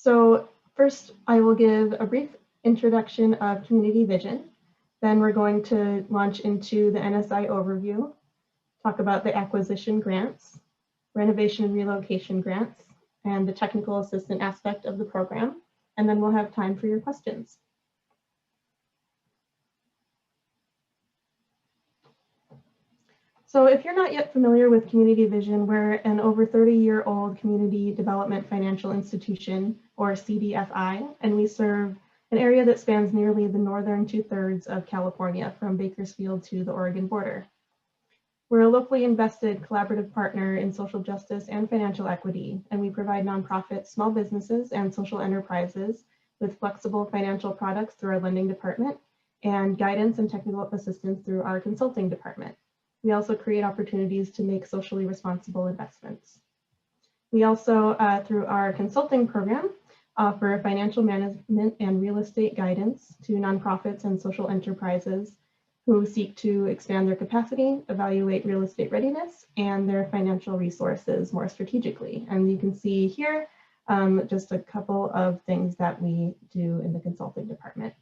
So first, I will give a brief introduction of community vision. Then we're going to launch into the NSI overview, talk about the acquisition grants, renovation and relocation grants, and the technical assistant aspect of the program. And then we'll have time for your questions. So if you're not yet familiar with Community Vision, we're an over 30-year-old community development financial institution, or CDFI, and we serve an area that spans nearly the northern 2/3 of California, from Bakersfield to the Oregon border. We're a locally invested collaborative partner in social justice and financial equity, and we provide nonprofits, small businesses, and social enterprises with flexible financial products through our lending department and guidance and technical assistance through our consulting department. We also create opportunities to make socially responsible investments. We also, through our consulting program, offer financial management and real estate guidance to nonprofits and social enterprises who seek to expand their capacity, evaluate real estate readiness, and their financial resources more strategically. And you can see here just a couple of things that we do in the consulting department.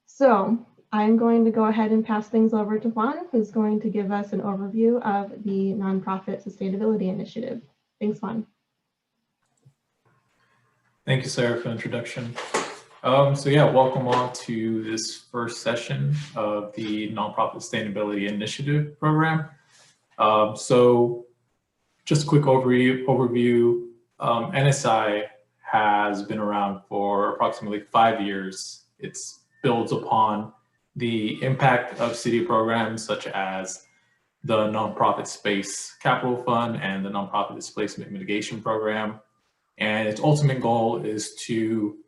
So I'm going to go ahead and pass things over to Juan, who's going to give us an overview of the Nonprofit Sustainability Initiative. Thanks, Juan. Thank you, Sarah, for the introduction. So yeah, welcome all to this first session of the Nonprofit Sustainability Initiative program. So just a quick overview. NSI has been around for approximately 5 years. It builds upon the impact of city programs such as the Nonprofit Space Capital Fund and the Nonprofit Displacement Mitigation Program. And its ultimate goal is to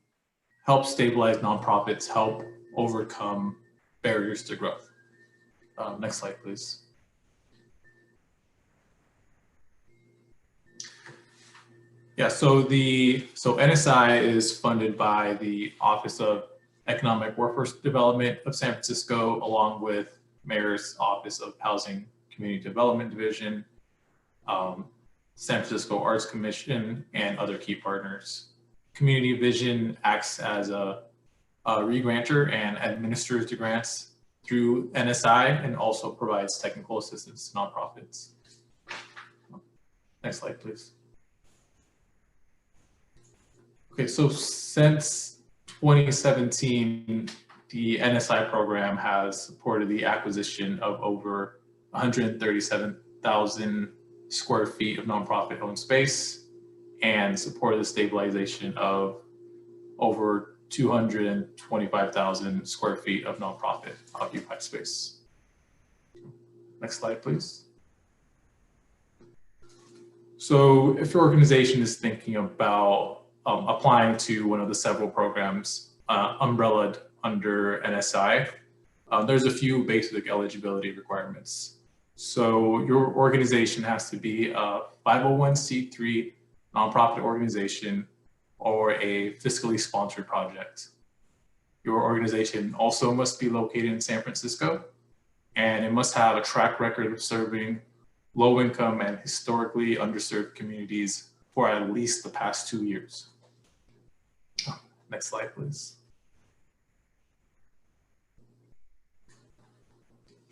help stabilize nonprofits, help overcome barriers to growth. Next slide, please. Yeah, so NSI is funded by the Office of Economic Workforce Development of San Francisco, along with Mayor's Office of Housing Community Development Division, San Francisco Arts Commission, and other key partners. Community Vision acts as a re-grantor and administers the grants through NSI and also provides technical assistance to nonprofits. Next slide, please. Okay, so since 2017, the NSI program has supported the acquisition of over 137,000 square feet of nonprofit-owned space and supported the stabilization of over 225,000 square feet of nonprofit occupied space. Next slide, please. So if your organization is thinking about applying to one of the several programs umbrellaed under NSI, there's a few basic eligibility requirements. So your organization has to be a 501c3 nonprofit organization or a fiscally sponsored project. Your organization also must be located in San Francisco, and it must have a track record of serving low-income and historically underserved communities for at least the past 2 years. Next slide, please.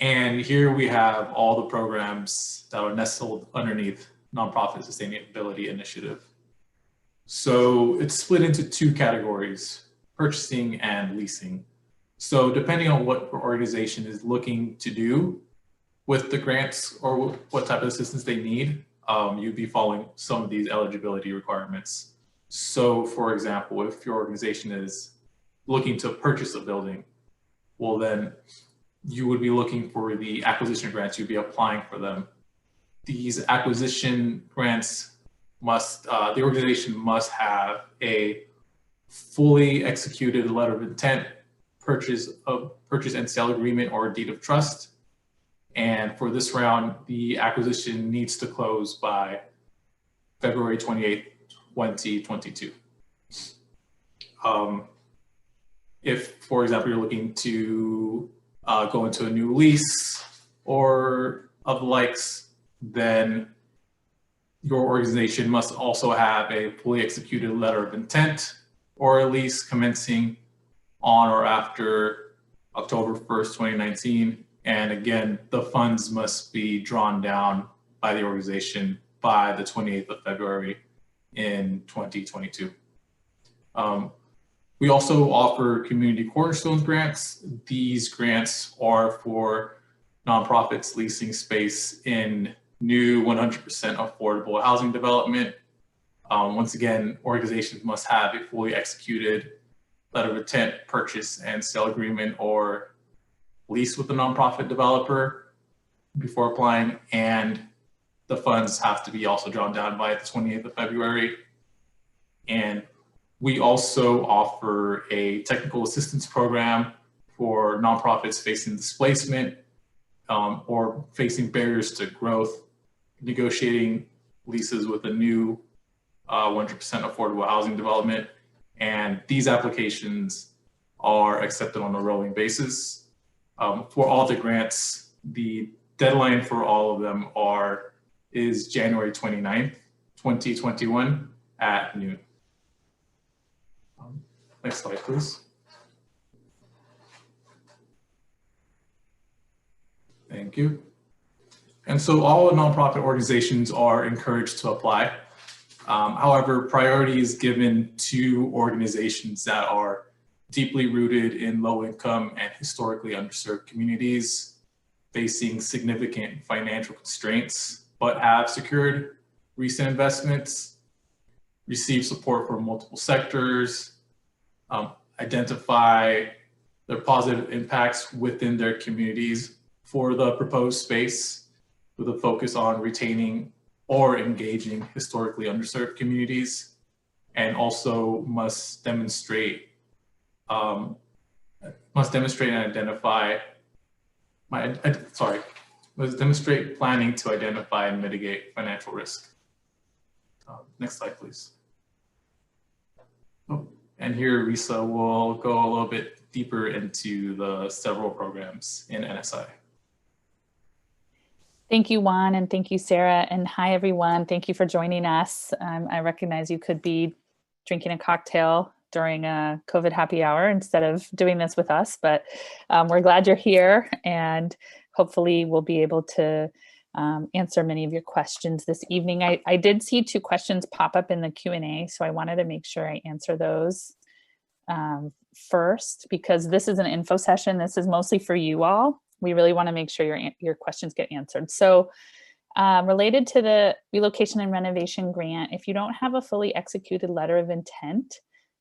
And here we have all the programs that are nestled underneath Nonprofit Sustainability Initiative. So it's split into 2 categories, purchasing and leasing. So depending on what your organization is looking to do with the grants or what type of assistance they need, you'd be following some of these eligibility requirements. So for example, if your organization is looking to purchase a building, well then you would be looking for the acquisition grants, you'd be applying for them. These acquisition grants must, the organization must have a fully executed letter of intent, purchase and sale agreement or deed of trust. And for this round, the acquisition needs to close by February 28th, 2022. If, for example, you're looking to go into a new lease or of the likes, then your organization must also have a fully executed letter of intent or a lease commencing on or after October 1st, 2019. And again, the funds must be drawn down by the organization by the 28th of February in 2022. We also offer community cornerstones grants. These grants are for nonprofits leasing space in new 100% affordable housing development. Once again, organizations must have a fully executed letter of intent, purchase and sale agreement, or lease with a nonprofit developer before applying, and the funds have to be also drawn down by the 28th of February. And we also offer a technical assistance program for nonprofits facing displacement or facing barriers to growth, negotiating leases with a new 100% affordable housing development. And these applications are accepted on a rolling basis. For all the grants, the deadline for all of them is January 29th, 2021 at noon. Next slide, please. Thank you. And so all nonprofit organizations are encouraged to apply. However, priority is given to organizations that are deeply rooted in low income and historically underserved communities, facing significant financial constraints, but have secured recent investments, receive support from multiple sectors, identify their positive impacts within their communities for the proposed space, with a focus on retaining or engaging historically underserved communities, and also must demonstrate and identify must demonstrate planning to identify and mitigate financial risk. Next slide, please. Oh, and here Risa will go a little bit deeper into the several programs in NSI. Thank you, Juan, and thank you, Sarah, and hi, everyone. Thank you for joining us. I recognize you could be drinking a cocktail during a COVID happy hour instead of doing this with us, but we're glad you're here, and hopefully we'll be able to answer many of your questions this evening. I did see 2 questions pop up in the Q&A, so I wanted to make sure I answer those first, because this is an info session. This is mostly for you all. We really want to make sure your questions get answered. So related to the relocation and renovation grant, if you don't have a fully executed letter of intent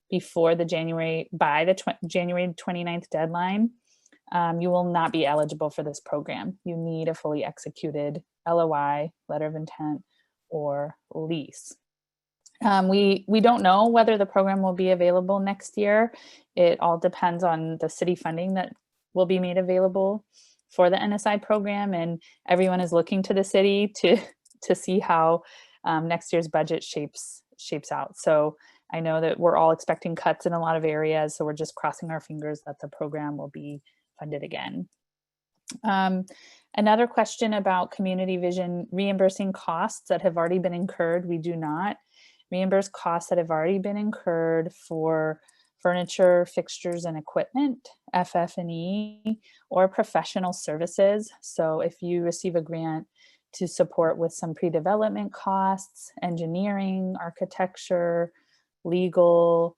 before the January 29th deadline, you will not be eligible for this program. You need a fully executed LOI, letter of intent, or lease. We don't know whether the program will be available next year. It all depends on the city funding that will be made available for the NSI program, and everyone is looking to the city to see how next year's budget shapes out. So I know that we're all expecting cuts in a lot of areas, so we're just crossing our fingers that the program will be funded again. Another question about Community Vision reimbursing costs that have already been incurred. We do not reimburse costs that have already been incurred for furniture, fixtures, and equipment, FF&E, or professional services. So if you receive a grant to support with some pre-development costs, engineering, architecture, legal,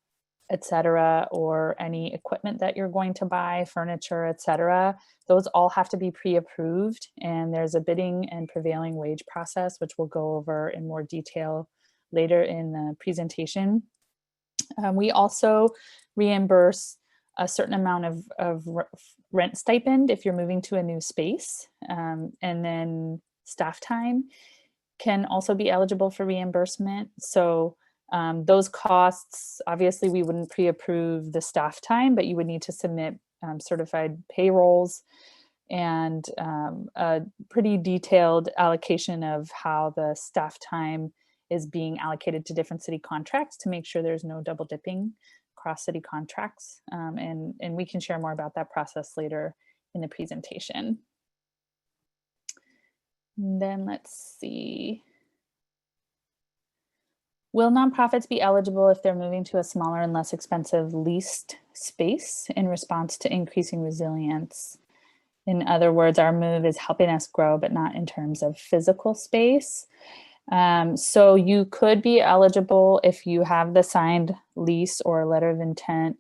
etc., or any equipment that you're going to buy, furniture, etc., those all have to be pre-approved, and there's a bidding and prevailing wage process, which we'll go over in more detail later in the presentation. We also reimburse a certain amount of rent stipend if you're moving to a new space, and then staff time can also be eligible for reimbursement. So those costs, obviously we wouldn't pre-approve the staff time, but you would need to submit certified payrolls and a pretty detailed allocation of how the staff time is being allocated to different city contracts to make sure there's no double dipping across city contracts. And we can share more about that process later in the presentation. And then let's see. Will nonprofits be eligible if they're moving to a smaller and less expensive leased space in response to increasing resilience? In other words, our move is helping us grow, but not in terms of physical space. So you could be eligible if you have the signed lease or letter of intent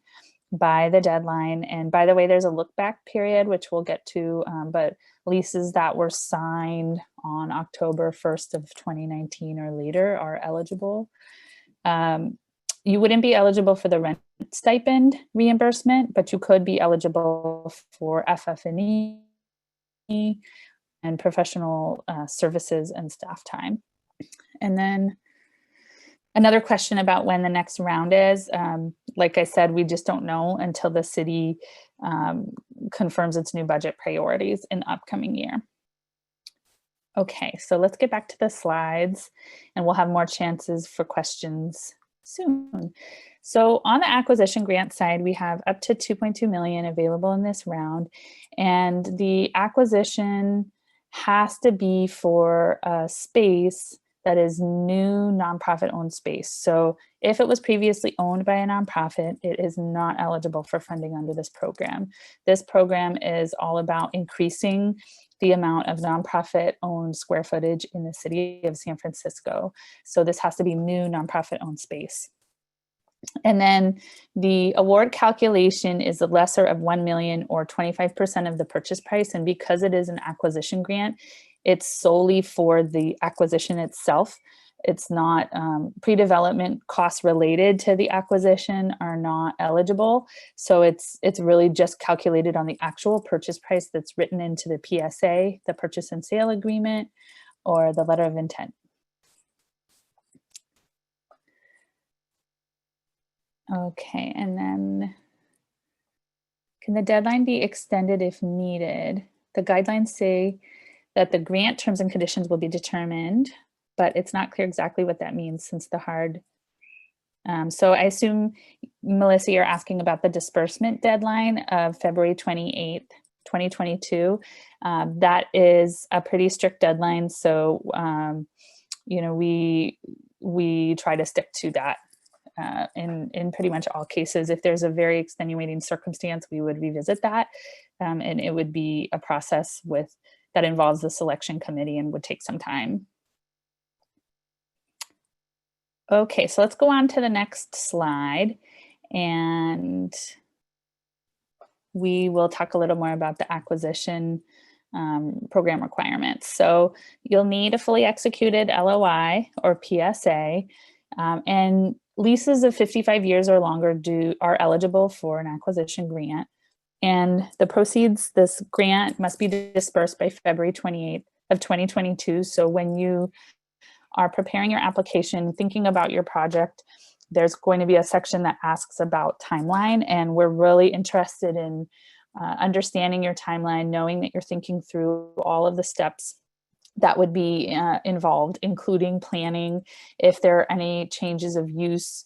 by the deadline. And by the way, there's a look back period, which we'll get to, but leases that were signed on October 1st of 2019 or later are eligible. You wouldn't be eligible for the rent stipend reimbursement, but you could be eligible for FF&E and professional services and staff time. And then another question about when the next round is. Like I said, we just don't know until the city confirms its new budget priorities in the upcoming year. Okay, so let's get back to the slides and we'll have more chances for questions soon. So on the acquisition grant side, we have up to 2.2 million available in this round, and the acquisition has to be for a space that is new nonprofit owned space. So if it was previously owned by a nonprofit, it is not eligible for funding under this program. This program is all about increasing the amount of nonprofit owned square footage in the city of San Francisco. So this has to be new nonprofit owned space. And then the award calculation is the lesser of 1 million or 25% of the purchase price. And because it is an acquisition grant, it's solely for the acquisition itself. It's not pre-development costs related to the acquisition are not eligible. So it's really just calculated on the actual purchase price that's written into the PSA, the purchase and sale agreement, or the letter of intent. Okay, and then can the deadline be extended if needed? The guidelines say that the grant terms and conditions will be determined, but it's not clear exactly what that means since the hard. So I assume, Melissa, you're asking about the disbursement deadline of February 28th, 2022. That is a pretty strict deadline. So, you know, we try to stick to that in pretty much all cases. If there's a very extenuating circumstance, we would revisit that. And it would be a process that involves the selection committee and would take some time. Okay, so let's go on to the next slide, and we will talk a little more about the acquisition program requirements. So you'll need a fully executed LOI or PSA, and leases of 55 years or longer are eligible for an acquisition grant. And the proceeds, this grant must be dispersed by February 28th of 2022. So when you are preparing your application, thinking about your project, there's going to be a section that asks about timeline, and we're really interested in understanding your timeline, knowing that you're thinking through all of the steps that would be involved, including planning, if there are any changes of use,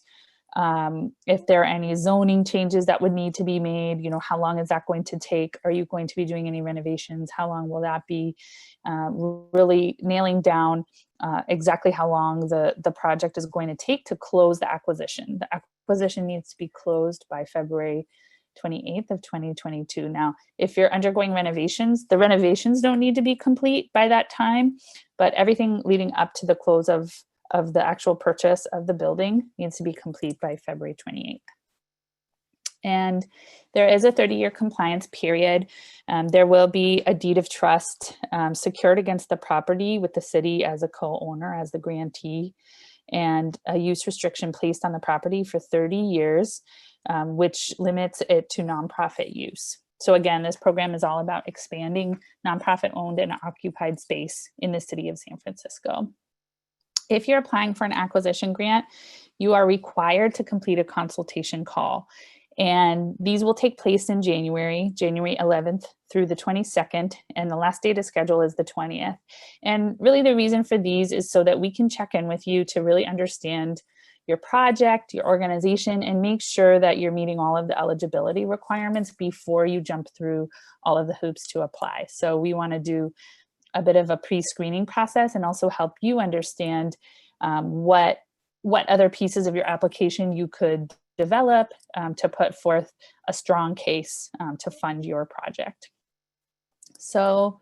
if there are any zoning changes that would need to be made, you know, how long is that going to take? Are you going to be doing any renovations? How long will that be? Really nailing down exactly how long the project is going to take to close the acquisition. The acquisition needs to be closed by February 28th of 2022. Now, if you're undergoing renovations, the renovations don't need to be complete by that time, but everything leading up to the close of the actual purchase of the building needs to be complete by February 28th. And there is a 30-year compliance period. There will be a deed of trust secured against the property with the city as a co-owner, as the grantee, and a use restriction placed on the property for 30 years, which limits it to nonprofit use. So again, this program is all about expanding nonprofit owned and occupied space in the city of San Francisco. If you're applying for an acquisition grant, you are required to complete a consultation call. And these will take place in January 11th through the 22nd, and the last day to schedule is the 20th. And really the reason for these is so that we can check in with you to really understand your project, your organization, and make sure that you're meeting all of the eligibility requirements before you jump through all of the hoops to apply. So we want to do a bit of a pre-screening process and also help you understand what what other pieces of your application you could develop to put forth a strong case to fund your project. So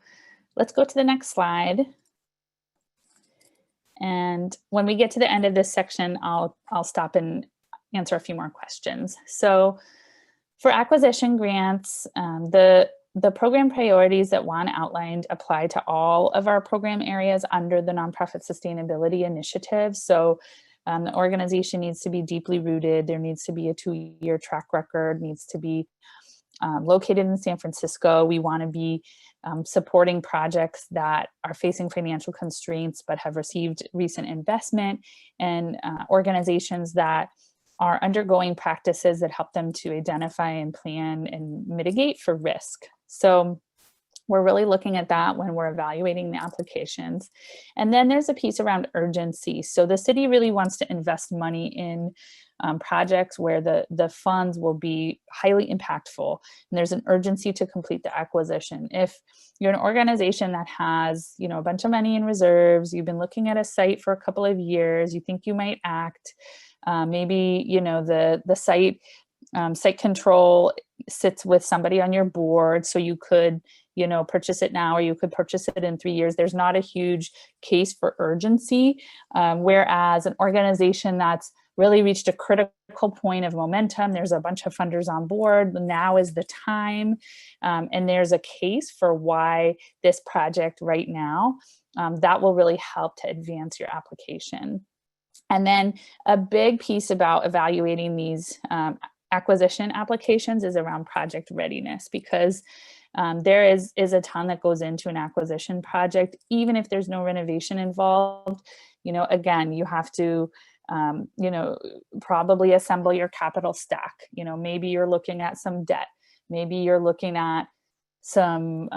let's go to the next slide. And when we get to the end of this section, I'll stop and answer a few more questions. So for acquisition grants, the program priorities that Juan outlined apply to all of our program areas under the Nonprofit Sustainability Initiative. So the organization needs to be deeply rooted. There needs to be a 2-year track record, needs to be located in San Francisco. We want to be supporting projects that are facing financial constraints but have received recent investment, and organizations that are undergoing practices that help them to identify and plan and mitigate for risk. So we're really looking at that when we're evaluating the applications. And then there's a piece around urgency. So the city really wants to invest money in projects where the funds will be highly impactful, and there's an urgency to complete the acquisition. If you're an organization that has, you know, a bunch of money in reserves, you've been looking at a site for a couple of years, you think you might act, maybe, you know, the site control sits with somebody on your board, so you could, you know, purchase it now, or you could purchase it in 3 years. There's not a huge case for urgency, whereas an organization that's really reached a critical point of momentum, there's a bunch of funders on board, now is the time, and there's a case for why this project right now, that will really help to advance your application. And then a big piece about evaluating these acquisition applications is around project readiness, because there is a ton that goes into an acquisition project, even if there's no renovation involved. You know, again, you have to, you know, probably assemble your capital stack. You know, maybe you're looking at some debt, maybe you're looking at some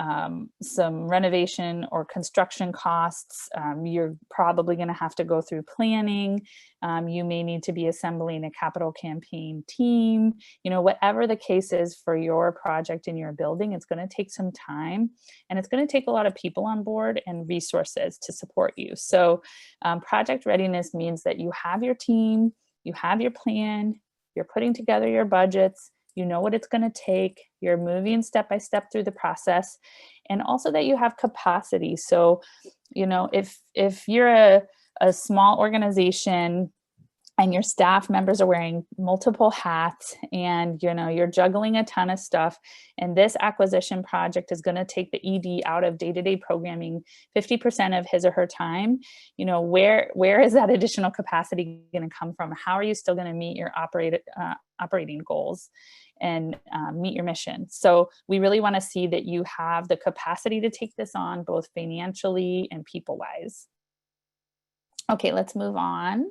renovation or construction costs. You're probably going to have to go through planning. You may need to be assembling a capital campaign team. You know, whatever the case is for your project in your building, it's going to take some time, and it's going to take a lot of people on board and resources to support you. So project readiness means that you have your team, you have your plan, you're putting together your budgets, you know what it's going to take, you're moving step by step through the process, and also that you have capacity. So, you know, if you're a small organization and your staff members are wearing multiple hats, and, you know, you're juggling a ton of stuff, and this acquisition project is going to take the ED out of day-to-day programming 50% of his or her time, you know, where is that additional capacity going to come from? How are you still going to meet your operating goals and meet your mission? So we really want to see that you have the capacity to take this on, both financially and people-wise. Okay, let's move on.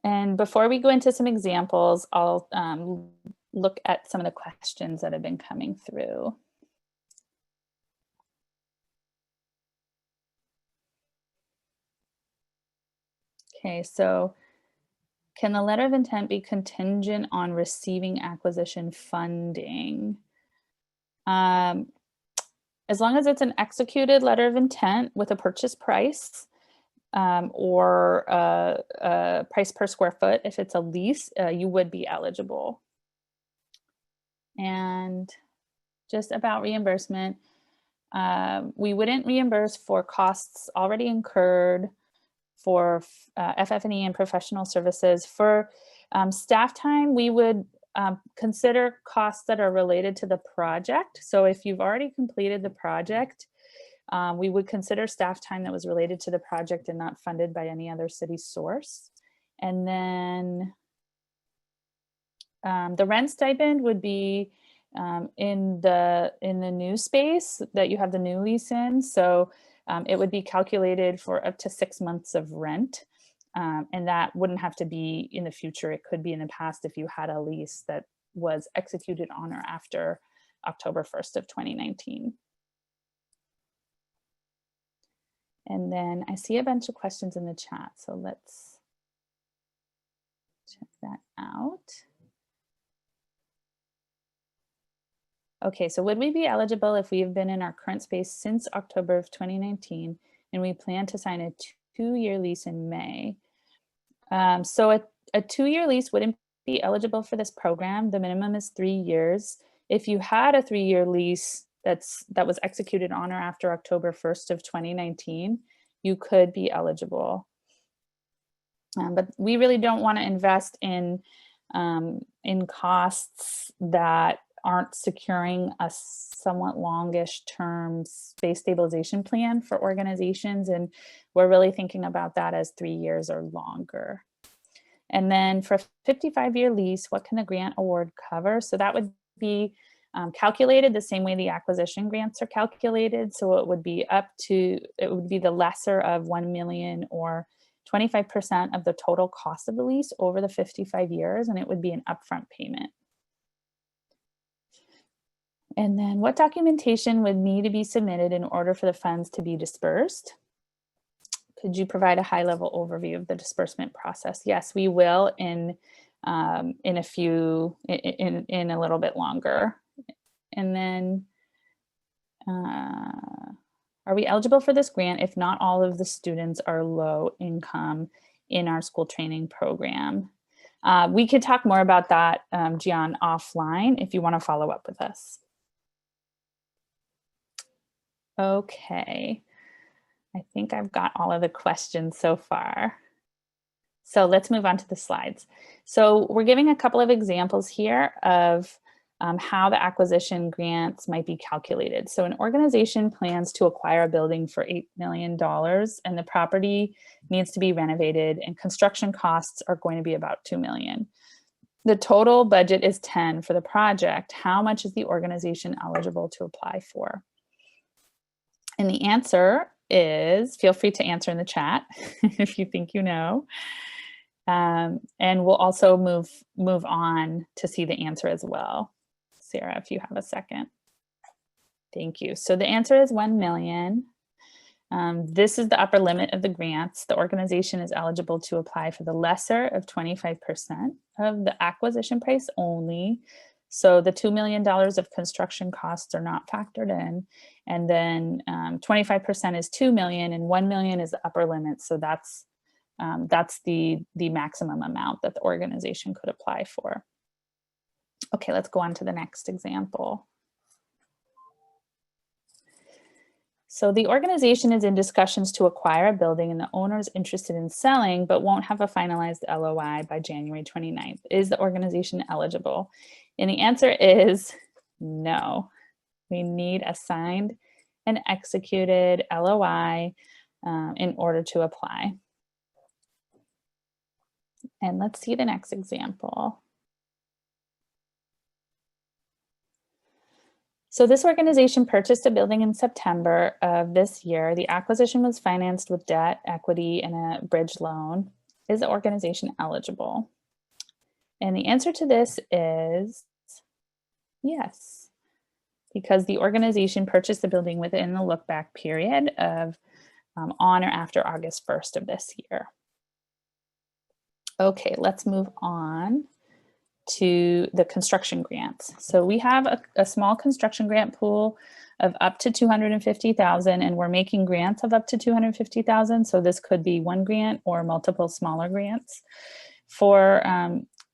And before we go into some examples, I'll look at some of the questions that have been coming through. Okay, so can the letter of intent be contingent on receiving acquisition funding? As long as it's an executed letter of intent with a purchase price, or a price per square foot, if it's a lease, you would be eligible. And just about reimbursement, we wouldn't reimburse for costs already incurred for FF&E and professional services. For staff time, we would consider costs that are related to the project. So if you've already completed the project, we would consider staff time that was related to the project and not funded by any other city source. And then the rent stipend would be in the new space that you have the new lease in. So it would be calculated for up to 6 months of rent. And that wouldn't have to be in the future. It could be in the past if you had a lease that was executed on or after October 1st of 2019. And then I see a bunch of questions in the chat, so let's check that out. Okay, so would we be eligible if we have been in our current space since October of 2019 and we plan to sign a 2-year lease in May. So a 2-year lease wouldn't be eligible for this program. The minimum is 3 years. If you had a 3-year lease that was executed on or after October 1st of 2019, you could be eligible. But we really don't want to invest in costs that aren't securing a somewhat longish term space stabilization plan for organizations. And we're really thinking about that as 3 years or longer. And then for a 55-year lease, what can the grant award cover? So that would be calculated the same way the acquisition grants are calculated. So it would be the lesser of 1 million or 25% of the total cost of the lease over the 55 years, and it would be an upfront payment. And then what documentation would need to be submitted in order for the funds to be dispersed? Could you provide a high-level overview of the disbursement process? Yes, we will in a little bit longer. And then, are we eligible for this grant if not all of the students are low income in our school training program? We could talk more about that, Gian, offline if you want to follow up with us. Okay, I think I've got all of the questions so far. So let's move on to the slides. So we're giving a couple of examples here of how the acquisition grants might be calculated. So an organization plans to acquire a building for $8 million and the property needs to be renovated and construction costs are going to be about $2 million. The total budget is 10 for the project. How much is the organization eligible to apply for? And the answer is, feel free to answer in the chat if you think you know. And we'll also move on to see the answer as well. Sarah, if you have a second. Thank you. So the answer is 1 million. This is the upper limit of the grants. The organization is eligible to apply for the lesser of 25% of the acquisition price only. So the $2 million of construction costs are not factored in. And then 25% is 2 million and 1 million is the upper limit. So that's the maximum amount that the organization could apply for. Okay, let's go on to the next example. So the organization is in discussions to acquire a building and the owner is interested in selling, but won't have a finalized LOI by January 29th. Is the organization eligible? And the answer is no. We need a signed and executed LOI in order to apply. And let's see the next example. So this organization purchased a building in September of this year. The acquisition was financed with debt, equity, and a bridge loan. Is the organization eligible? And the answer to this is yes, because the organization purchased the building within the look-back period of on or after August 1st of this year. Okay, let's move on to the construction grants. So we have a small construction grant pool of up to 250,000 and we're making grants of up to 250,000. So this could be one grant or multiple smaller grants. For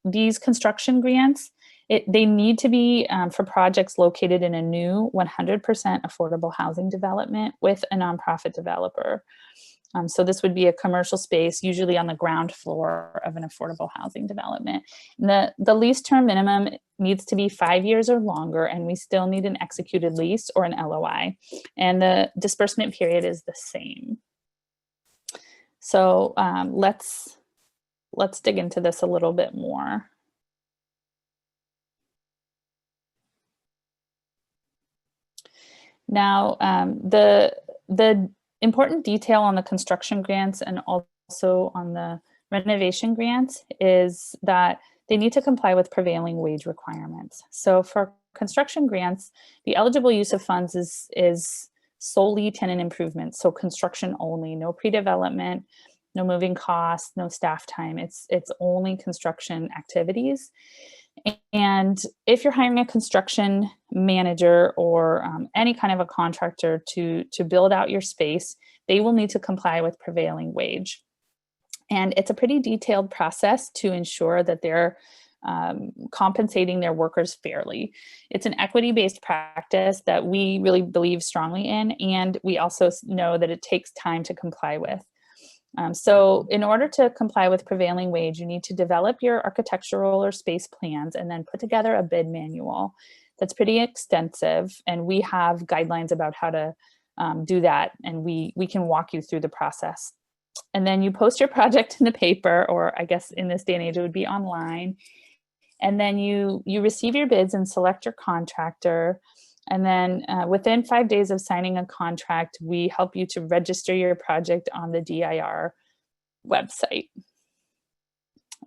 these construction grants, they need to be for projects located in a new 100% affordable housing development with a nonprofit developer. So this would be a commercial space, usually on the ground floor of an affordable housing development. The lease term minimum needs to be 5 years or longer, and we still need an executed lease or an LOI. And the disbursement period is the same. So let's dig into this a little bit more. Now, the important detail on the construction grants and also on the renovation grants is that they need to comply with prevailing wage requirements. So for construction grants, the eligible use of funds is solely tenant improvements, so construction only, no pre-development, no moving costs, no staff time. It's only construction activities. And if you're hiring a construction manager or any kind of a contractor to build out your space, they will need to comply with prevailing wage. And it's a pretty detailed process to ensure that they're compensating their workers fairly. It's an equity-based practice that we really believe strongly in, and we also know that it takes time to comply with. So in order to comply with prevailing wage, you need to develop your architectural or space plans and then put together a bid manual. That's pretty extensive, and we have guidelines about how to do that, and we can walk you through the process. And then you post your project in the paper, or I guess in this day and age it would be online. And then you receive your bids and select your contractor. And then within 5 days of signing a contract, we help you to register your project on the DIR website.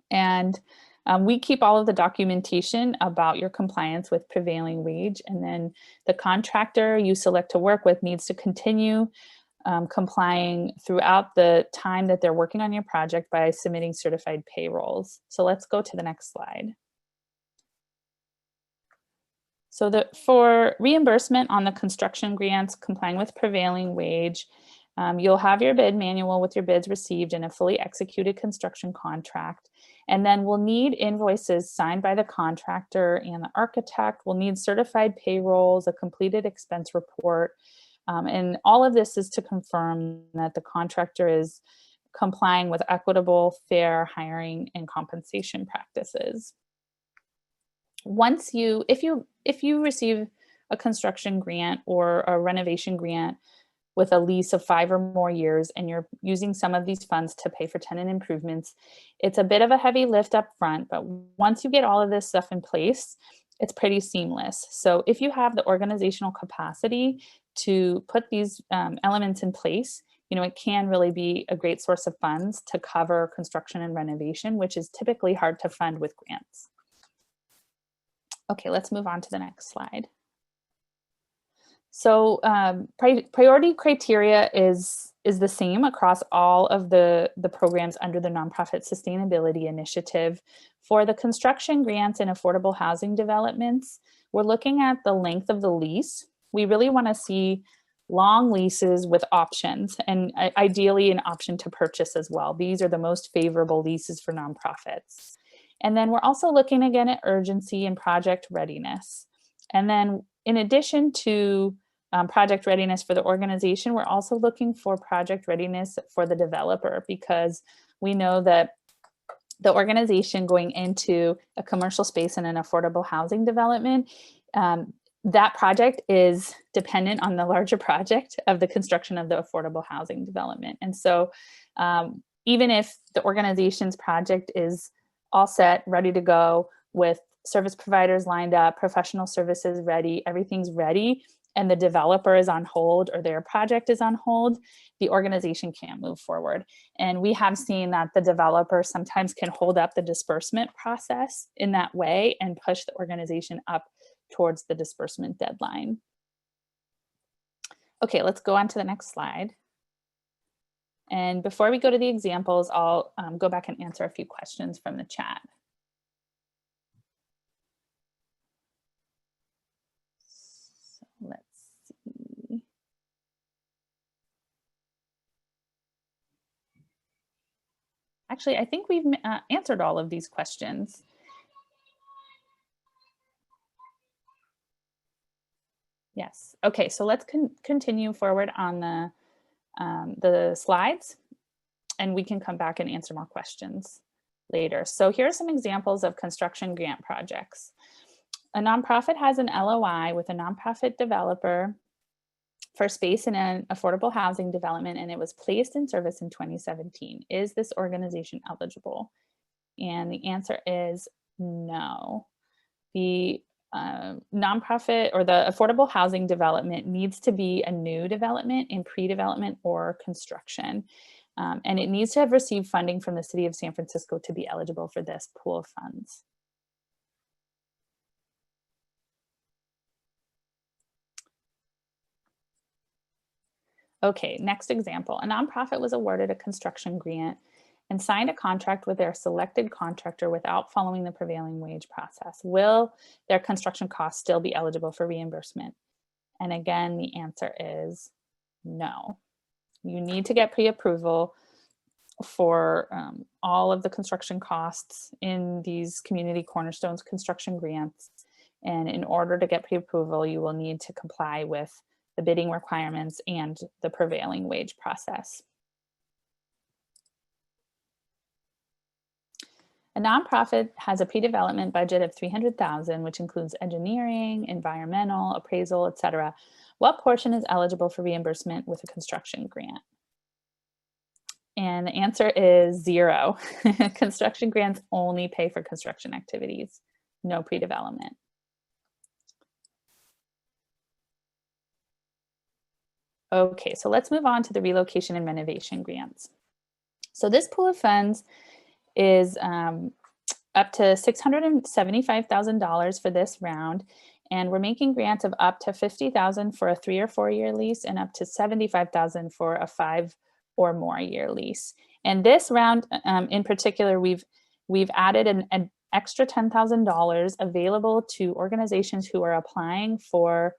And we keep all of the documentation about your compliance with prevailing wage. And then the contractor you select to work with needs to continue complying throughout the time that they're working on your project by submitting certified payrolls. So let's go to the next slide. So for reimbursement on the construction grants complying with prevailing wage, you'll have your bid manual with your bids received and a fully executed construction contract. And then we'll need invoices signed by the contractor and the architect. We'll need certified payrolls, a completed expense report. And all of this is to confirm that the contractor is complying with equitable, fair hiring and compensation practices. If you receive a construction grant or a renovation grant with a lease of 5 or more years, and you're using some of these funds to pay for tenant improvements, it's a bit of a heavy lift up front, but once you get all of this stuff in place, it's pretty seamless. So if you have the organizational capacity to put these elements in place, it can really be a great source of funds to cover construction and renovation, which is typically hard to fund with grants. Okay, let's move on to the next slide. So priority criteria is the same across all of the programs under the Nonprofit Sustainability Initiative. For the construction grants and affordable housing developments, we're looking at the length of the lease. We really want to see long leases with options, and ideally an option to purchase as well. These are the most favorable leases for nonprofits. And then we're also looking again at urgency and project readiness. And then in addition to project readiness for the organization, we're also looking for project readiness for the developer, because we know that the organization going into a commercial space and an affordable housing development, that project is dependent on the larger project of the construction of the affordable housing development. And so even if the organization's project is all set, ready to go, with service providers lined up, professional services ready, everything's ready, and the developer is on hold or their project is on hold, the organization can't move forward. And we have seen that the developer sometimes can hold up the disbursement process in that way and push the organization up towards the disbursement deadline. Okay, let's go on to the next slide. And before we go to the examples, I'll go back and answer a few questions from the chat. So let's see. Actually, I think we've answered all of these questions. Yes. Okay, so let's continue forward on the slides, and we can come back and answer more questions later. So here are some examples of construction grant projects. A nonprofit has an LOI with a nonprofit developer for space in an affordable housing development, and it was placed in service in 2017. Is this organization eligible? And the answer is no. The nonprofit or the affordable housing development needs to be a new development in pre-development or construction. And it needs to have received funding from the city of San Francisco to be eligible for this pool of funds. Okay, next example. A nonprofit was awarded a construction grant, and signed a contract with their selected contractor without following the prevailing wage process, will their construction costs still be eligible for reimbursement? And again, the answer is no. You need to get pre-approval for all of the construction costs in these Community Cornerstones construction grants. And in order to get pre-approval, you will need to comply with the bidding requirements and the prevailing wage process. A nonprofit has a pre-development budget of $300,000, which includes engineering, environmental, appraisal, etc. What portion is eligible for reimbursement with a construction grant? And the answer is 0. Construction grants only pay for construction activities, no pre-development. Okay, so let's move on to the relocation and renovation grants. So this pool of funds is up to $675,000 for this round, and we're making grants of up to $50,000 for a 3 or 4 year lease and up to $75,000 for a 5 or more year lease. And this round in particular, we've added an extra $10,000 available to organizations who are applying for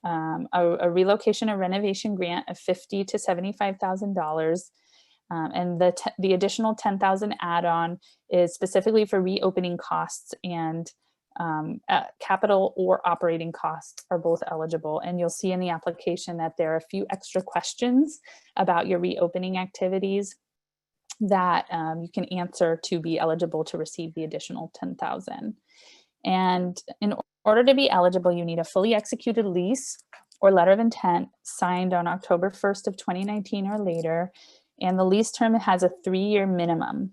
a relocation or renovation grant of $50,000 to $75,000. And the additional $10,000 add-on is specifically for reopening costs, and capital or operating costs are both eligible. And you'll see in the application that there are a few extra questions about your reopening activities that you can answer to be eligible to receive the additional $10,000. And in order to be eligible, you need a fully executed lease or letter of intent signed on October 1st of 2019 or later. And the lease term has a 3-year minimum.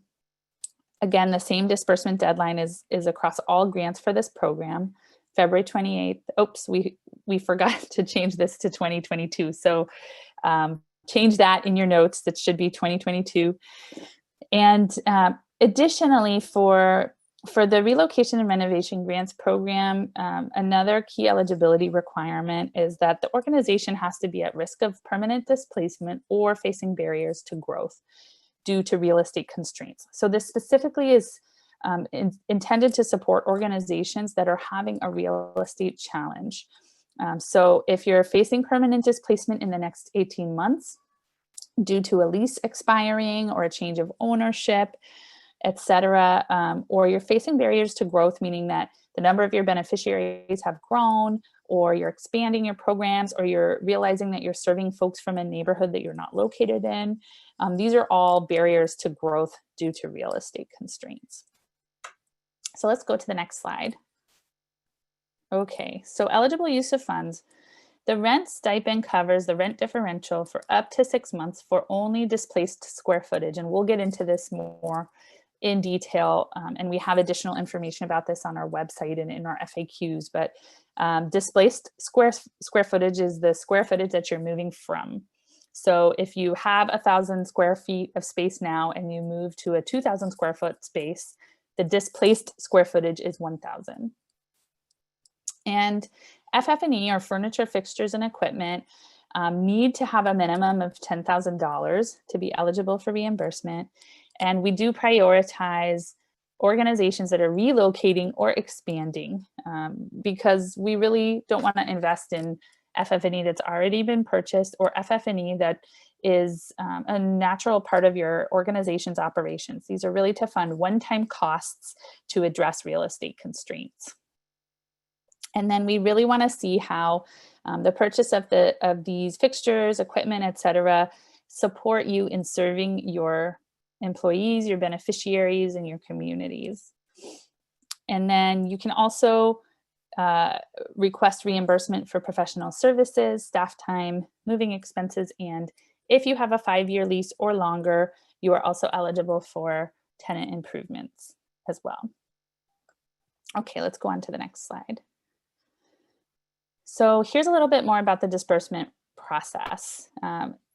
Again, the same disbursement deadline is across all grants for this program, February 28th. Oops, we forgot to change this to 2022. So change that in your notes. That should be 2022. And additionally, for the relocation and renovation grants program, another key eligibility requirement is that the organization has to be at risk of permanent displacement or facing barriers to growth due to real estate constraints. So this specifically is intended to support organizations that are having a real estate challenge. So if you're facing permanent displacement in the next 18 months due to a lease expiring or a change of ownership, etc., or you're facing barriers to growth, meaning that the number of your beneficiaries have grown, or you're expanding your programs, or you're realizing that you're serving folks from a neighborhood that you're not located in. These are all barriers to growth due to real estate constraints. So let's go to the next slide. Okay, so eligible use of funds. The rent stipend covers the rent differential for up to 6 months for only displaced square footage. And we'll get into this more in detail. And we have additional information about this on our website and in our FAQs. But displaced square footage is the square footage that you're moving from. So if you have 1,000 square feet of space now and you move to a 2,000 square foot space, the displaced square footage is 1,000. And FF&E, or furniture, fixtures, and equipment, need to have a minimum of $10,000 to be eligible for reimbursement. And we do prioritize organizations that are relocating or expanding because we really don't want to invest in FF&E that's already been purchased or FF&E that is a natural part of your organization's operations. These are really to fund one-time costs to address real estate constraints. And then we really want to see how the purchase of these fixtures, equipment, etc., support you in serving your employees, your beneficiaries, and your communities. And then you can also request reimbursement for professional services, staff time, moving expenses, and if you have a 5-year lease or longer, you are also eligible for tenant improvements as well. Okay, let's go on to the next slide. So here's a little bit more about the disbursement process.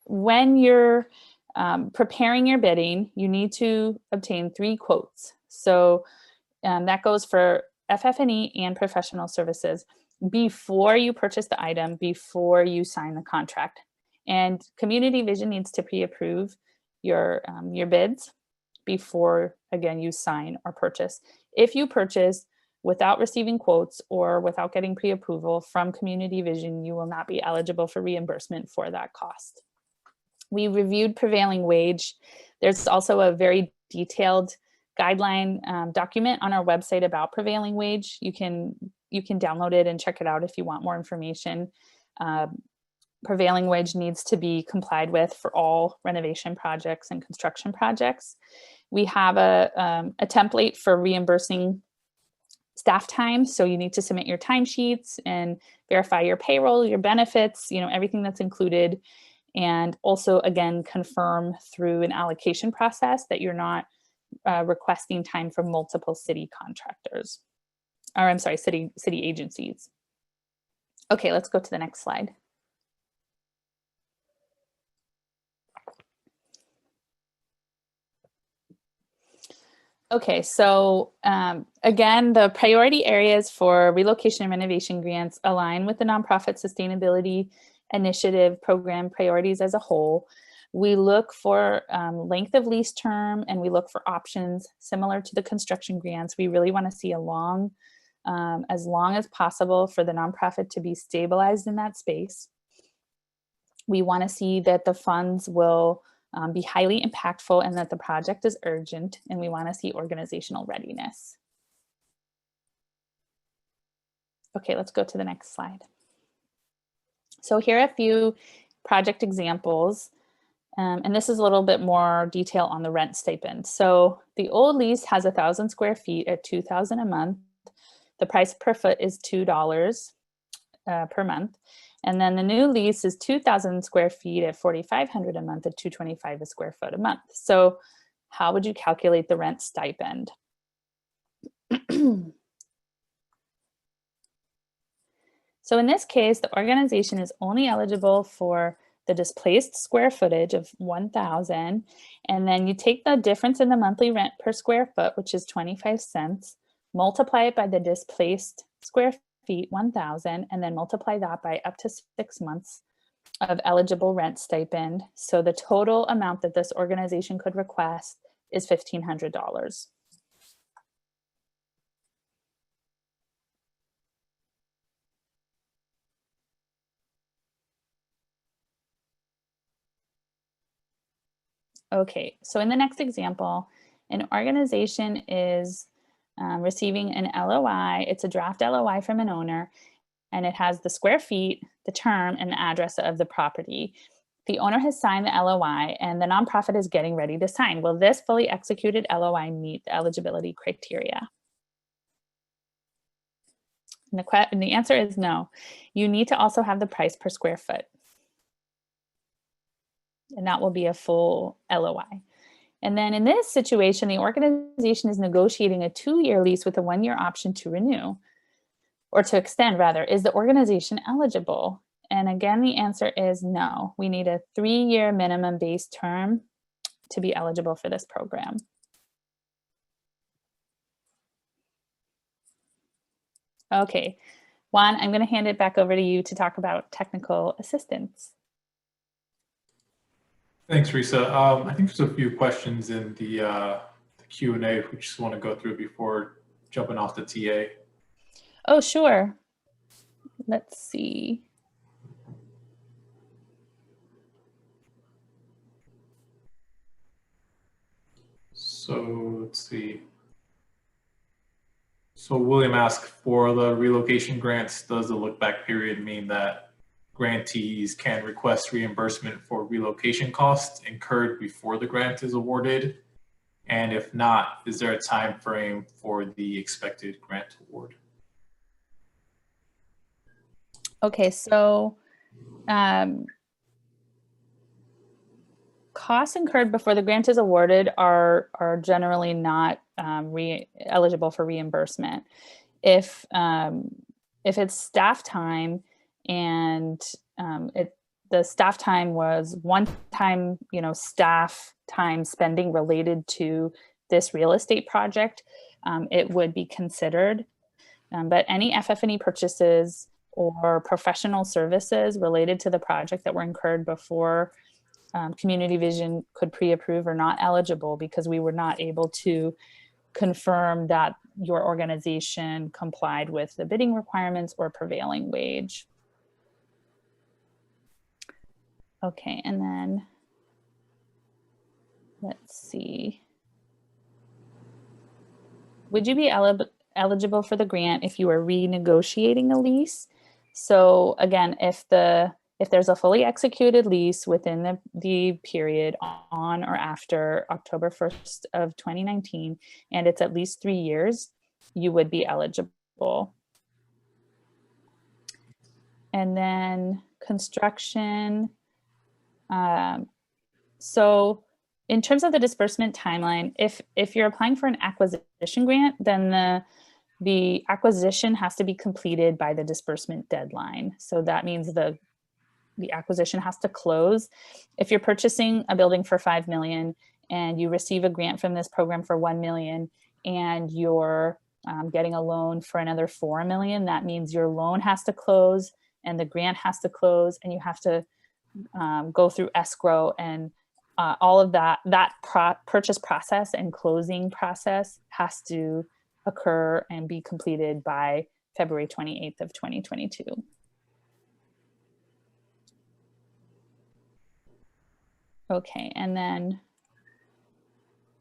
When you're preparing your bidding, you need to obtain 3 quotes. So that goes for FF&E and professional services before you purchase the item, before you sign the contract. And Community Vision needs to pre-approve your bids before, again, you sign or purchase. If you purchase without receiving quotes or without getting pre-approval from Community Vision, you will not be eligible for reimbursement for that cost. We reviewed prevailing wage. There's also a very detailed guideline document on our website about prevailing wage. You can download it and check it out if you want more information. Prevailing wage needs to be complied with for all renovation projects and construction projects. We have a template for reimbursing staff time. So you need to submit your timesheets and verify your payroll, your benefits, everything that's included. And also, again, confirm through an allocation process that you're not requesting time from multiple city contractors, or I'm sorry, city agencies. Okay, let's go to the next slide. Okay, so again, the priority areas for relocation and renovation grants align with the nonprofit sustainability initiative program priorities as a whole. We look for length of lease term, and we look for options similar to the construction grants. We really want to see as long as possible for the nonprofit to be stabilized in that space. We want to see that the funds will be highly impactful and that the project is urgent, and we want to see organizational readiness. Okay, let's go to the next slide. So here are a few project examples, and this is a little bit more detail on the rent stipend. So the old lease has 1,000 square feet at $2,000 a month. The price per foot is $2 per month. And then the new lease is 2,000 square feet at $4,500 a month at $225 a square foot a month. So how would you calculate the rent stipend? So in this case, the organization is only eligible for the displaced square footage of 1,000. And then you take the difference in the monthly rent per square foot, which is 25 cents, multiply it by the displaced square feet, 1,000, and then multiply that by up to 6 months of eligible rent stipend. So the total amount that this organization could request is $1,500. Okay, so in the next example, an organization is receiving an LOI. It's a draft LOI from an owner, and it has the square feet, the term, and the address of the property. The owner has signed the LOI, and the nonprofit is getting ready to sign. Will this fully executed LOI meet the eligibility criteria? And the answer is no. You need to also have the price per square foot, and that will be a full LOI. And then in this situation, the organization is negotiating a 2-year lease with a 1-year option to renew, or to extend rather. Is the organization eligible? And again, the answer is no. We need a 3-year minimum base term to be eligible for this program. Okay, Juan, I'm going to hand it back over to you to talk about technical assistance. Thanks, Risa. I think there's a few questions in the Q&A we just want to go through before jumping off the TA. Oh, sure. Let's see. So let's see. So William asked, for the relocation grants, does the look back period mean that grantees can request reimbursement for relocation costs incurred before the grant is awarded? And if not, is there a time frame for the expected grant award? Okay, so costs incurred before the grant is awarded are generally not eligible for reimbursement. If it's staff time and the staff time was one-time, staff time spending related to this real estate project, it would be considered. But any FF&E purchases or professional services related to the project that were incurred before Community Vision could pre-approve or not eligible because we were not able to confirm that your organization complied with the bidding requirements or prevailing wage. Okay, and then let's see. Would you be eligible for the grant if you were renegotiating a lease? So again, if there's a fully executed lease within the period on or after October 1st of 2019, and it's at least 3 years, you would be eligible. And then construction. So in terms of the disbursement timeline, if you're applying for an acquisition grant, then the acquisition has to be completed by the disbursement deadline. So that means the acquisition has to close. If you're purchasing a building for $5 million and you receive a grant from this program for $1 million and you're getting a loan for another $4 million, that means your loan has to close and the grant has to close, and you have to go through escrow, and all of that purchase process and closing process has to occur and be completed by February 28th of 2022. Okay, and then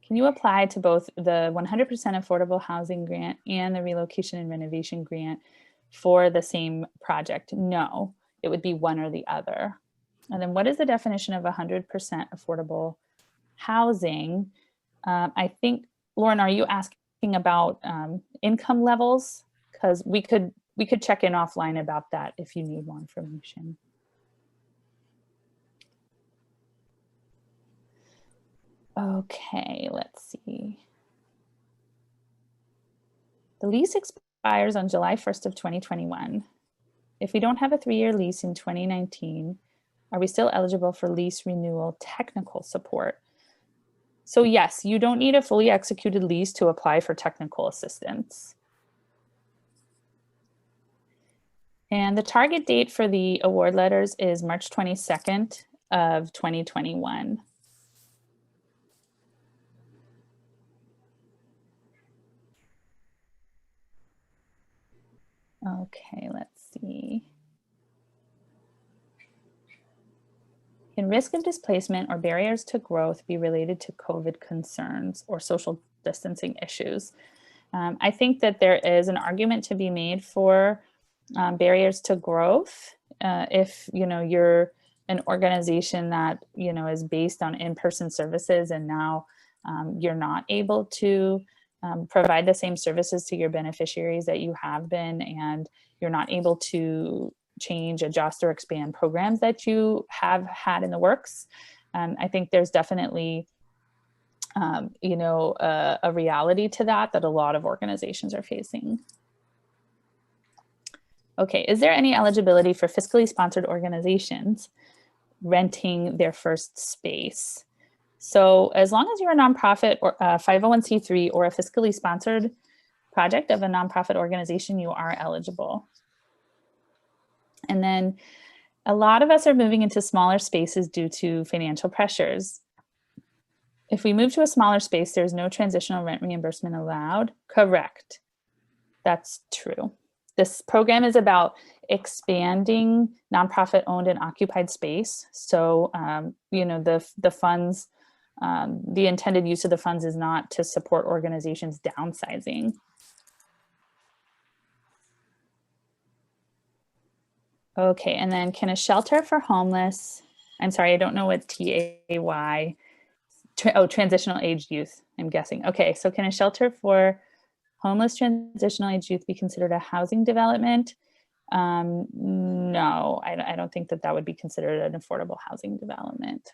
can you apply to both the 100% affordable housing grant and the relocation and renovation grant for the same project? No, it would be one or the other. And then what is the definition of 100% affordable housing? I think, Lauren, are you asking about income levels? Because we could check in offline about that if you need more information. Okay, let's see. The lease expires on July 1st of 2021. If we don't have a 3-year lease in 2019, are we still eligible for lease renewal technical support? So yes, you don't need a fully executed lease to apply for technical assistance. And the target date for the award letters is March 22nd of 2021. Okay, let's see. Can risk of displacement or barriers to growth be related to COVID concerns or social distancing issues? I think that there is an argument to be made for barriers to growth. If you're an organization that is based on in-person services, and now you're not able to provide the same services to your beneficiaries that you have been, and you're not able to change, adjust, or expand programs that you have had in the works. I think there's definitely, a reality to that a lot of organizations are facing. Okay, is there any eligibility for fiscally sponsored organizations renting their first space? So as long as you're a nonprofit or a 501c3 or a fiscally sponsored project of a nonprofit organization, you are eligible. And then a lot of us are moving into smaller spaces due to financial pressures. If we move to a smaller space, there's no transitional rent reimbursement allowed. Correct. That's true. This program is about expanding nonprofit owned and occupied space. So, the funds, the intended use of the funds is not to support organizations downsizing. Okay, and then can a shelter for homeless, I'm sorry, I don't know what TAY, transitional aged youth, I'm guessing. Okay, so can a shelter for homeless transitional aged youth be considered a housing development? No, I don't think that would be considered an affordable housing development.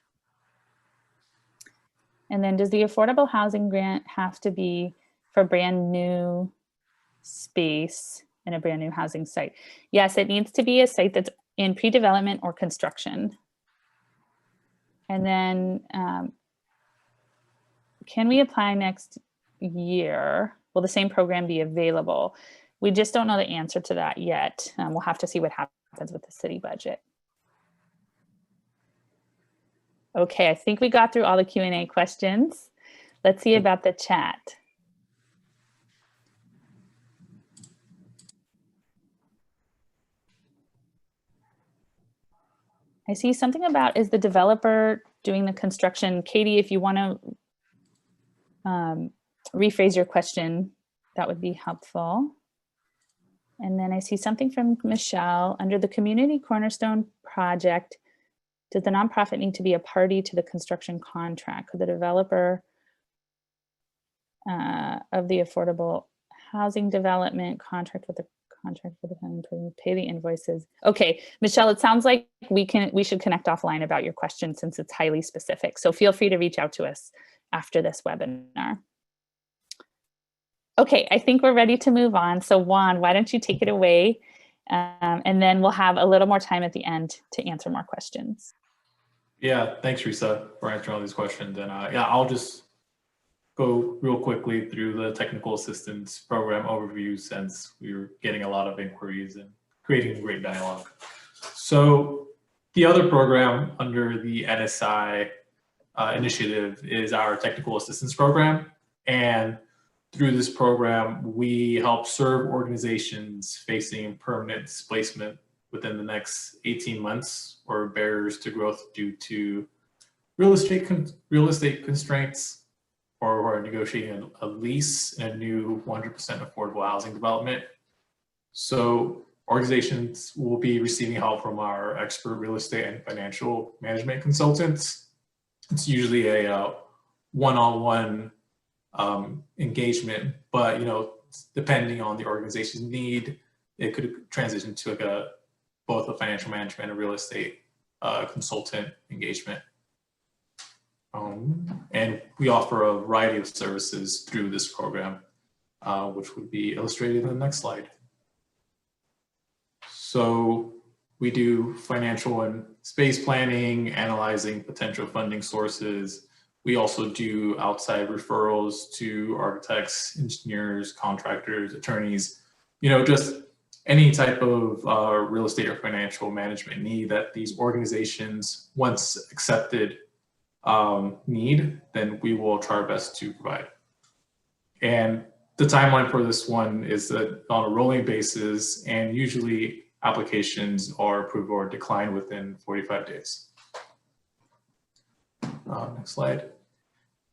And then does the affordable housing grant have to be for brand new space in a brand new housing site? Yes, it needs to be a site that's in pre-development or construction. And then can we apply next year? Will the same program be available? We just don't know the answer to that yet. We'll have to see what happens with the city budget. Okay, I think we got through all the Q&A questions. Let's see about the chat. I see something about, is the developer doing the construction? Katie, if you want to rephrase your question, that would be helpful. And then I see something from Michelle. Under the Community Cornerstone Project, does the nonprofit need to be a party to the construction contract? Could the developer of the affordable housing development contract with the contract for the pay the invoices? Okay, Michelle, it sounds like we should connect offline about your question since it's highly specific. So feel free to reach out to us after this webinar. Okay, I think we're ready to move on. So Juan, why don't you take it away? And then we'll have a little more time at the end to answer more questions. Yeah, thanks, Risa, for answering all these questions. And yeah, I'll just go real quickly through the technical assistance program overview since we were getting a lot of inquiries and creating a great dialogue. So the other program under the NSI initiative is our technical assistance program. And through this program, we help serve organizations facing permanent displacement within the next 18 months or barriers to growth due to real estate constraints, or who are negotiating a lease in a new 100% affordable housing development. So organizations will be receiving help from our expert real estate and financial management consultants. It's usually a one-on-one engagement, but depending on the organization's need, it could transition to like both a financial management and real estate consultant engagement. And we offer a variety of services through this program, which would be illustrated in the next slide. So we do financial and space planning, analyzing potential funding sources. We also do outside referrals to architects, engineers, contractors, attorneys, just any type of real estate or financial management need that these organizations, once accepted, need, then we will try our best to provide. And the timeline for this one is that on a rolling basis, and usually applications are approved or declined within 45 days. Next slide.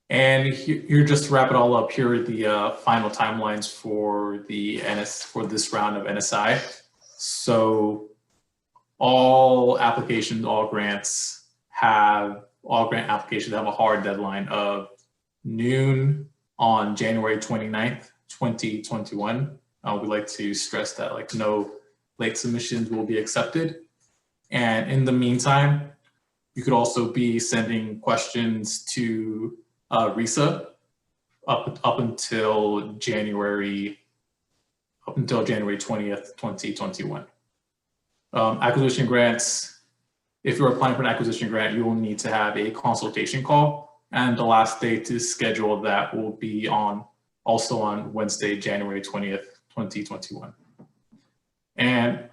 And here, just to wrap it all up, here are the final timelines for this round of NSI. So all grant applications have a hard deadline of noon on January 29th, 2021. We'd like to stress that no late submissions will be accepted. And in the meantime, you could also be sending questions to Risa up until January 20th, 2021. Acquisition grants, if you're applying for an acquisition grant, you will need to have a consultation call, and the last day to schedule that will be also on Wednesday, January 20th, 2021. And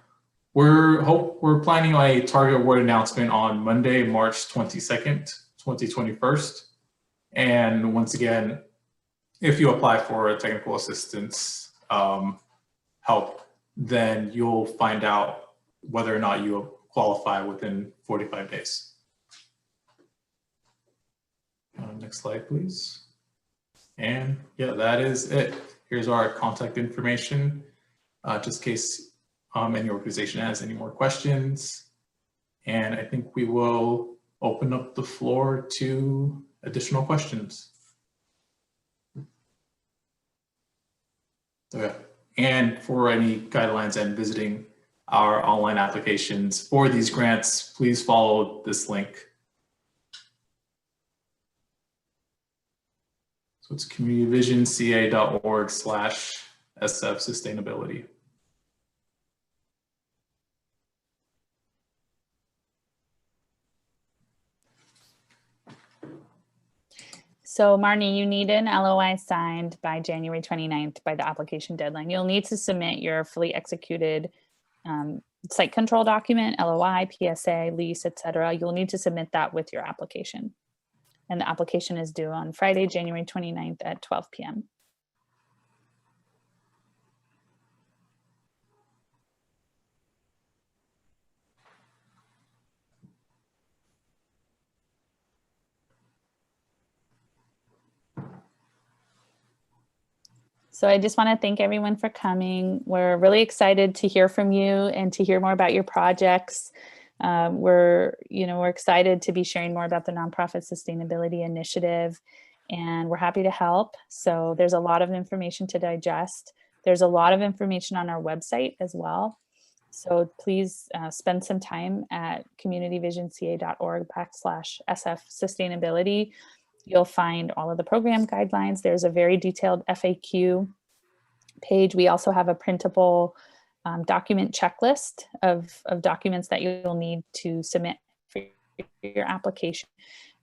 we're planning a target award announcement on Monday, March 22nd, 2021. And once again, if you apply for a technical assistance help, then you'll find out whether or not you qualify within 45 days. Next slide, please. And yeah, that is it. Here's our contact information, just in case any organization has any more questions. And I think we will open up the floor to additional questions. Okay. And for any guidelines and visiting our online applications for these grants, please follow this link. So it's communityvisionca.org/SF sustainability. So Marnie, you need an LOI signed by January 29th by the application deadline. You'll need to submit your fully executed site control document, LOI, PSA, lease, etc. You'll need to submit that with your application. And the application is due on Friday, January 29th at 12 p.m. So I just want to thank everyone for coming. We're really excited to hear from you and to hear more about your projects. We're excited to be sharing more about the Nonprofit Sustainability Initiative, and we're happy to help. So there's a lot of information to digest. There's a lot of information on our website as well. So please spend some time at communityvisionca.org/SF sustainability. You'll find all of the program guidelines. There's a very detailed FAQ page. We also have a printable document checklist of documents that you'll need to submit for your application.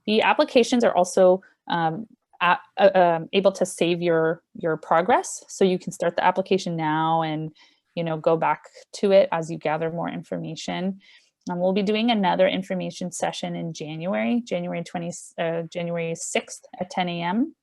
The applications are also able to save your progress. So you can start the application now and go back to it as you gather more information. We'll be doing another information session in January 6th at 10 a.m.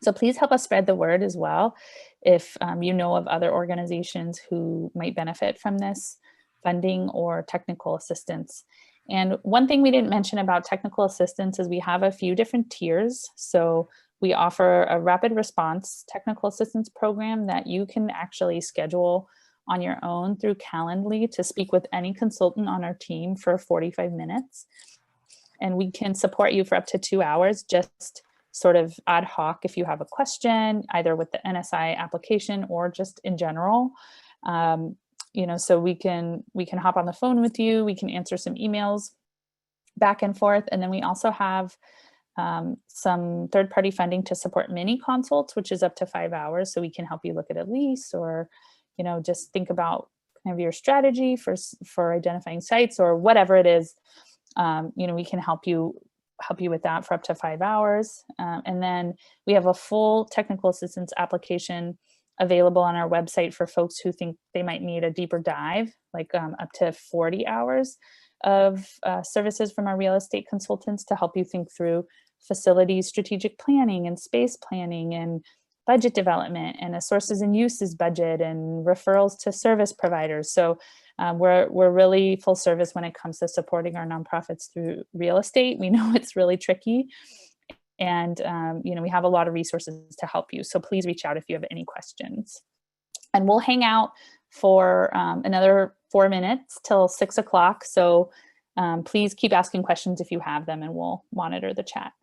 So please help us spread the word as well. If you know of other organizations who might benefit from this funding or technical assistance. And one thing we didn't mention about technical assistance is we have a few different tiers. So we offer a rapid response technical assistance program that you can actually schedule on your own through Calendly to speak with any consultant on our team for 45 minutes. And we can support you for up to 2 hours, just sort of ad hoc if you have a question, either with the NSI application or just in general. So we can hop on the phone with you, we can answer some emails back and forth. And then we also have some third-party funding to support mini consults, which is up to 5 hours. So we can help you look at a lease or just think about kind of your strategy for identifying sites or whatever it is. We can help you with that for up to 5 hours. And then we have a full technical assistance application available on our website for folks who think they might need a deeper dive, like up to 40 hours of services from our real estate consultants to help you think through facilities, strategic planning and space planning and budget development and a sources and uses budget and referrals to service providers. So we're really full service when it comes to supporting our nonprofits through real estate. We know it's really tricky, and we have a lot of resources to help you. So please reach out if you have any questions. And we'll hang out for another 4 minutes till 6 o'clock. So please keep asking questions if you have them, and we'll monitor the chat.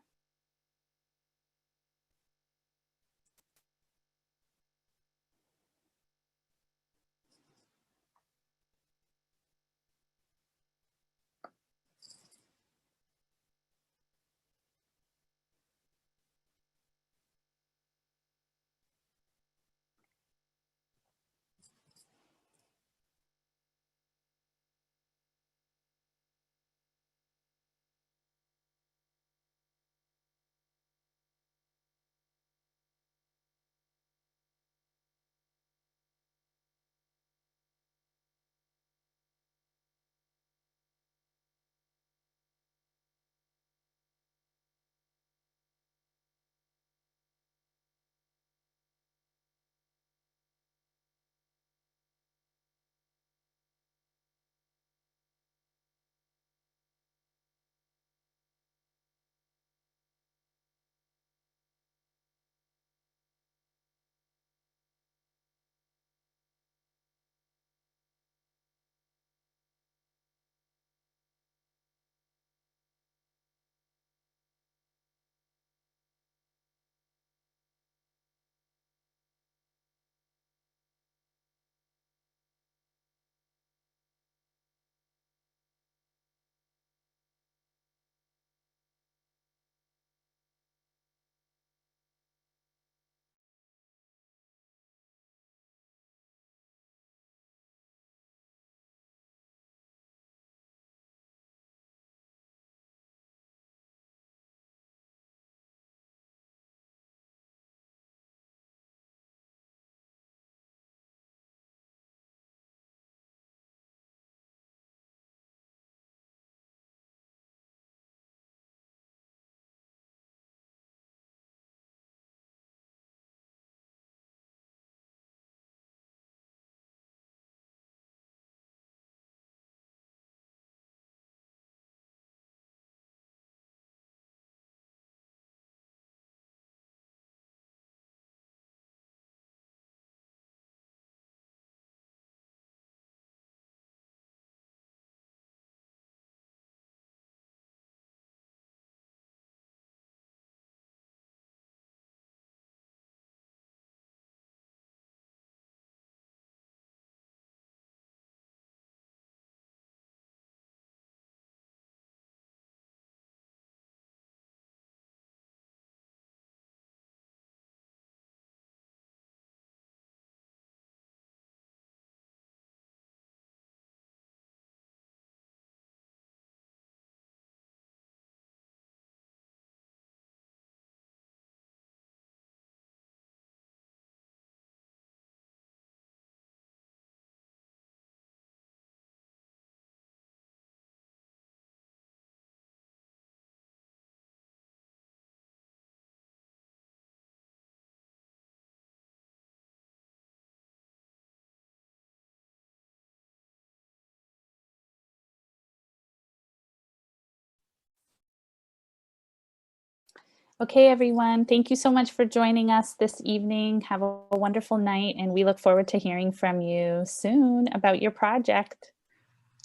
Okay, everyone, thank you so much for joining us this evening. Have a wonderful night, and we look forward to hearing from you soon about your project.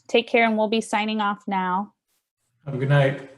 Take care, and we'll be signing off now. Have a good night.